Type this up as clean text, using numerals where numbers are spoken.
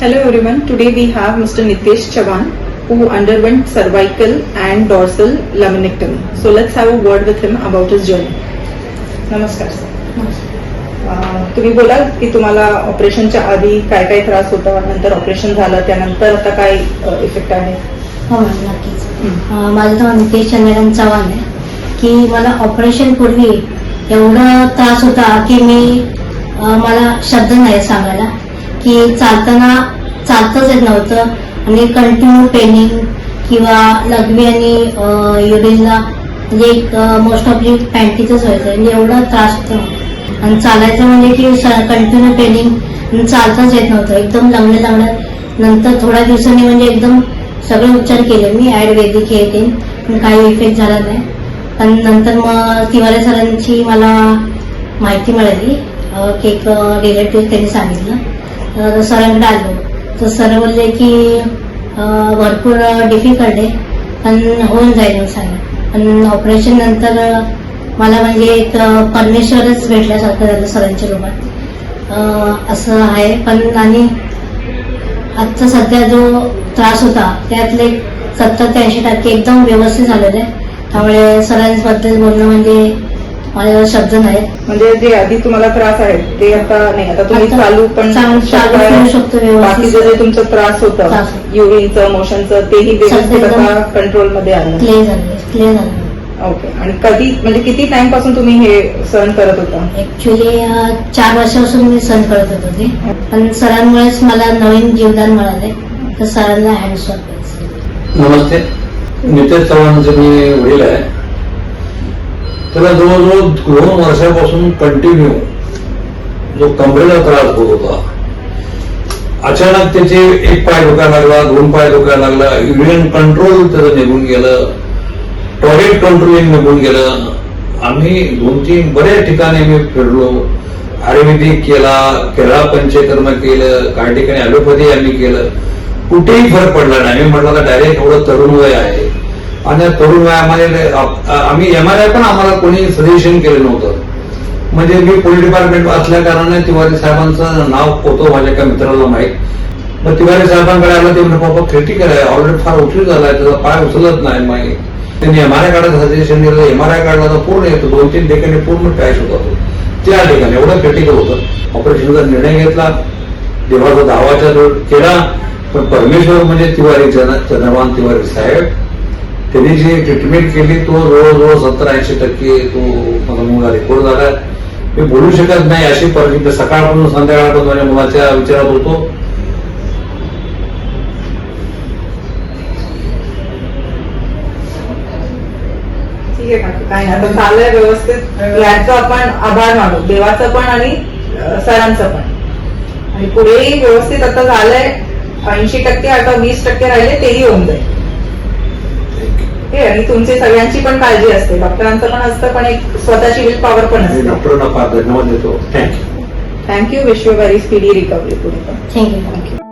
Hello everyone. Today we have Mr. Nitesh Chavan who underwent cervical and dorsal laminectomy. So let's have a word with him about his journey. नमस्कार sir. तुम्ही बोलाल की तुम्हाला ऑपरेशनच्या आधी काय काय त्रास होता, नंतर ऑपरेशन झालं त्यानंतर आता काय इफेक्ट आहे? हो नक्कीच. माझं नाव नितेश चंद्रकांत चव्हाण आहे. की मला ऑपरेशन पूर्वी एवढा त्रास होता की मला शब्द नाही सांगायला, की चालताच येत नव्हतं आणि कंटिन्यू पेनिंग किंवा लघवी आणि युरिनला म्हणजे मोस्ट ऑफली पॅन्टीचंच व्हायचं म्हणजे एवढा त्रास होता. आणि चालायचं म्हणजे की कंटिन्यू पेनिंग, चालताच येत नव्हतं, एकदम लंगडं. नंतर थोड्या दिवसांनी म्हणजे एकदम सगळे उपचार केले मी, आयुर्वेदिक हे ते, पण काही इफेक्ट झाला नाही. पण नंतर मग तिवारे सरांची मला माहिती मिळाली की एक रिलेटिव्ह त्यांनी सांगितलं. सरांकडे आलो तर सर बोलले की भरपूर डिफिकल्ट आहे पण होऊन जाईल म्हणून सांगितलं. पण ऑपरेशन नंतर मला म्हणजे एक परमेश्वरच भेटल्यासारखं झालं सरांच्या रूपात असं आहे. पण आणि आजचा सध्या जो त्रास होता त्यातले 70 ते 80% एकदम व्यवस्थित झालेलं आहे. त्यामुळे सरांबद्दल बोलणं म्हणजे माझ्याजवळ शब्द नाहीत. म्हणजे जे आधी तुम्हाला त्रास आहे ते आता नाही, आता तुम्ही चालू पण चालू करू शकतो व्यवस्थित. बाकीचं जे तुमचा त्रास होता युरिनचं मोशनचं तेही व्यवस्थित आता कंट्रोल मध्ये आलं, क्लिअर झालं. ओके. आणि कधी म्हणजे किती टाइम पासून तुम्ही हे सहन करत होता? ऍक्च्युली 4 वर्षापासून मी सहन करत होतो ते, पण सरांमुळेच मला नवीन जीवदान मिळाले. तर सरांना हँड्स ऑफ. नमस्ते. नितेश चव्हाणचे मी वडील आहे. त्याला जवळजवळ 2 वर्षापासून कंटिन्यू जो कमरेला त्रास होत होता, अचानक त्याचे एक पाय दुखायला लागला, 2 पाय दुखायला लागला, युरिन कंट्रोल त्याचं निघून गेलं, टॉयलेट कंट्रोलिंग निघून गेलं. आम्ही 2-3 बऱ्याच ठिकाणी आम्ही फिरलो, आयुर्वेदिक केला, केरळा पंचकर्म केलं, काही ठिकाणी ॲलोपॅथी आम्ही केलं, कुठेही फरक पडला नाही. आम्ही म्हटलं डायरेक्ट एवढं तरुण वय आहे आणि या तरुण वयामध्ये आम्ही MRI पण आम्हाला कोणी सजेशन केलं नव्हतं. म्हणजे मी पोलीस डिपार्टमेंट असल्या कारणाने तिवारी साहेबांचं नाव होतं माझ्या एका मित्राला माहीत. मग तिवारी साहेबांकडे आलं, ते म्हणजे बाबा क्रिटिकल आहे, ऑलरेडी फार उशीर झालाय, त्याचा पाय उचलत नाही माहीत. त्यांनी MRI काढायचं सजेशन दिलं. MRI काढला तर पूर्ण येतो, 2-3 ठिकाणी पूर्ण पॅच होता तो, त्या ठिकाणी एवढं क्रिटिकल होतं. ऑपरेशनचा निर्णय घेतला, देवाचा दावाचा केला. पण परमेश्वर म्हणजे तिवारी चंद्रकांत तिवारी साहेब, त्यांनी जी ट्रीटमेंट केली तो जवळजवळ 70-80% तो मला रिपोर्ट झाला. मी बोलू शकत नाही अशी परिस्थिती. सकाळपासून संध्याकाळपर्यंत माझ्या मुलाच्या विचारात होतो. ठीक आहे काका, काय नाही, आता चाललंय व्यवस्थित. याचं आपण आभार मानू, देवाचं पण आणि सरांचं पण. आणि पुढेही व्यवस्थित आता झालंय. 80% आता 20% राहिले, तेही होऊन जाईल. आणि तुमची सगळ्यांची पण काळजी असते, डॉक्टरांचं पण असतं, पण एक स्वतःची विल पॉवर पण असते. डॉक्टरांना फार धन्यवाद देतो. Thank you. Thank you. Wish you very speedy recovery पुढे पण. थँक्यू.